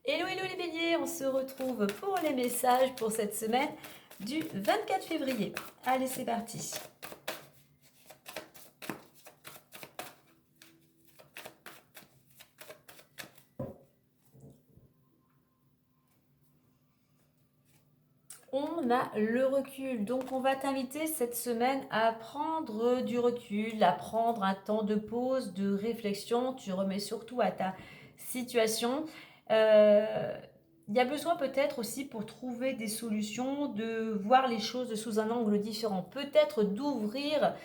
Hello, hello les béliers, on se retrouve pour les messages pour cette semaine du 24 février. Allez, c'est parti. On a le recul, donc on va t'inviter cette semaine à prendre du recul, à prendre un temps de pause, de réflexion. Tu remets surtout à ta situation. Il y a besoin peut-être aussi pour trouver des solutions, de voir les choses sous un angle différent, peut-être d'ouvrir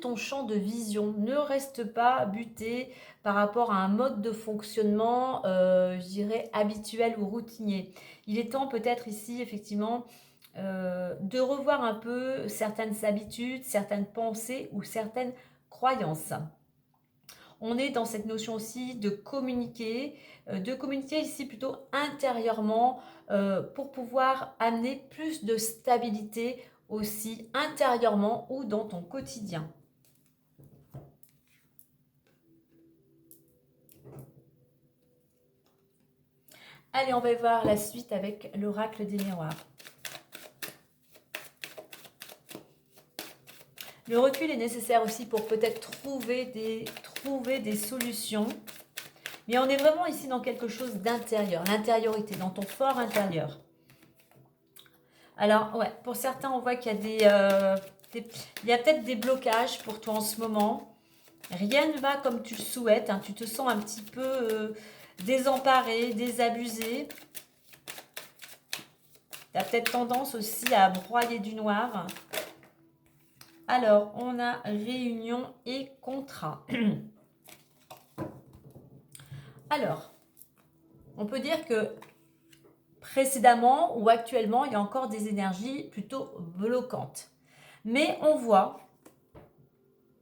ton champ de vision. Ne reste pas buté par rapport à un mode de fonctionnement, je dirais, habituel ou routinier. Il est temps peut-être ici, effectivement, de revoir un peu certaines habitudes, certaines pensées ou certaines croyances. On est dans cette notion aussi de communiquer ici plutôt intérieurement pour pouvoir amener plus de stabilité aussi intérieurement ou dans ton quotidien. Allez, on va voir la suite avec l'oracle des miroirs. Le recul est nécessaire aussi pour peut-être trouver des solutions. Mais on est vraiment ici dans quelque chose d'intérieur, l'intériorité, dans ton fort intérieur. Alors, ouais, pour certains, on voit qu'il y a il y a peut-être des blocages pour toi en ce moment. Rien ne va comme tu le souhaites. Hein. Tu te sens un petit peu désemparé, désabusé. Tu as peut-être tendance aussi à broyer du noir. Alors, on a réunion et contrat. Alors, on peut dire que précédemment ou actuellement, il y a encore des énergies plutôt bloquantes. Mais on voit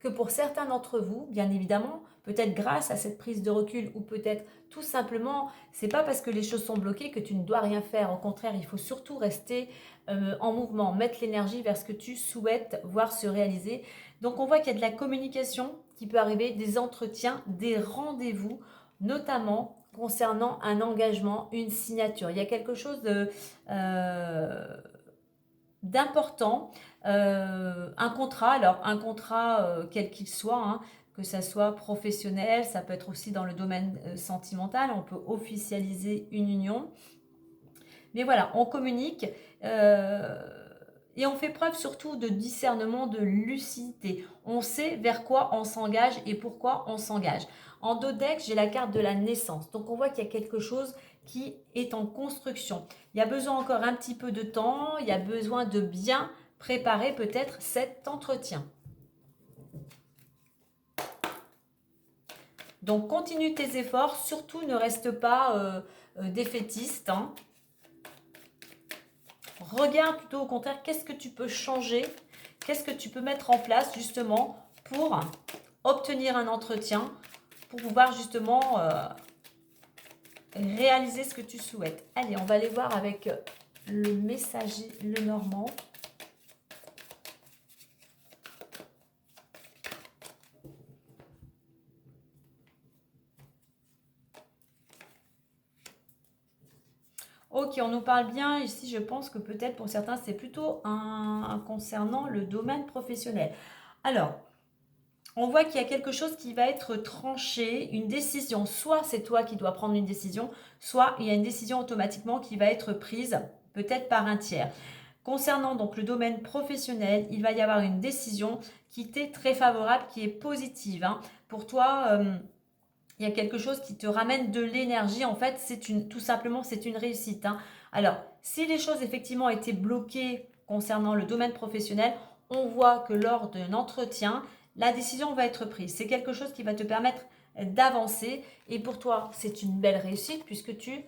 que pour certains d'entre vous, bien évidemment, peut-être grâce à cette prise de recul ou peut-être tout simplement, c'est pas parce que les choses sont bloquées que tu ne dois rien faire. Au contraire, il faut surtout rester en mouvement, mettre l'énergie vers ce que tu souhaites voir se réaliser. Donc on voit qu'il y a de la communication qui peut arriver, des entretiens, des rendez-vous, notamment concernant un engagement, une signature. Il y a quelque chose d'important, un contrat, alors un contrat quel qu'il soit, hein, que ça soit professionnel, ça peut être aussi dans le domaine sentimental, on peut officialiser une union. Mais voilà, on communique et on fait preuve surtout de discernement, de lucidité. On sait vers quoi on s'engage et pourquoi on s'engage. En dos deck, j'ai la carte de la naissance. Donc on voit qu'il y a quelque chose qui est en construction. Il y a besoin encore un petit peu de temps, il y a besoin de bien préparer peut-être cet entretien. Donc continue tes efforts, surtout ne reste pas défaitiste. Hein. Regarde plutôt au contraire qu'est-ce que tu peux changer, qu'est-ce que tu peux mettre en place justement pour obtenir un entretien, pour pouvoir justement réaliser ce que tu souhaites. Allez, on va aller voir avec le messager, le normand. Ok, on nous parle bien ici, je pense que peut-être pour certains, c'est plutôt concernant le domaine professionnel. Alors, on voit qu'il y a quelque chose qui va être tranché, une décision. Soit c'est toi qui dois prendre une décision, soit il y a une décision automatiquement qui va être prise, peut-être par un tiers. Concernant donc le domaine professionnel, il va y avoir une décision qui t'est très favorable, qui est positive. Hein. Pour toi, il y a quelque chose qui te ramène de l'énergie. En fait, tout simplement, c'est une réussite. Hein. Alors, si les choses effectivement étaient bloquées concernant le domaine professionnel, on voit que lors d'un entretien, la décision va être prise. C'est quelque chose qui va te permettre d'avancer. Et pour toi, c'est une belle réussite puisque tu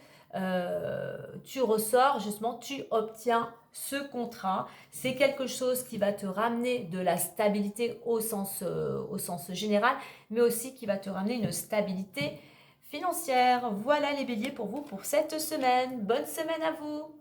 ressors, justement, tu obtiens ce contrat. C'est quelque chose qui va te ramener de la stabilité au sens général, mais aussi qui va te ramener une stabilité financière. Voilà les béliers pour vous pour cette semaine. Bonne semaine à vous!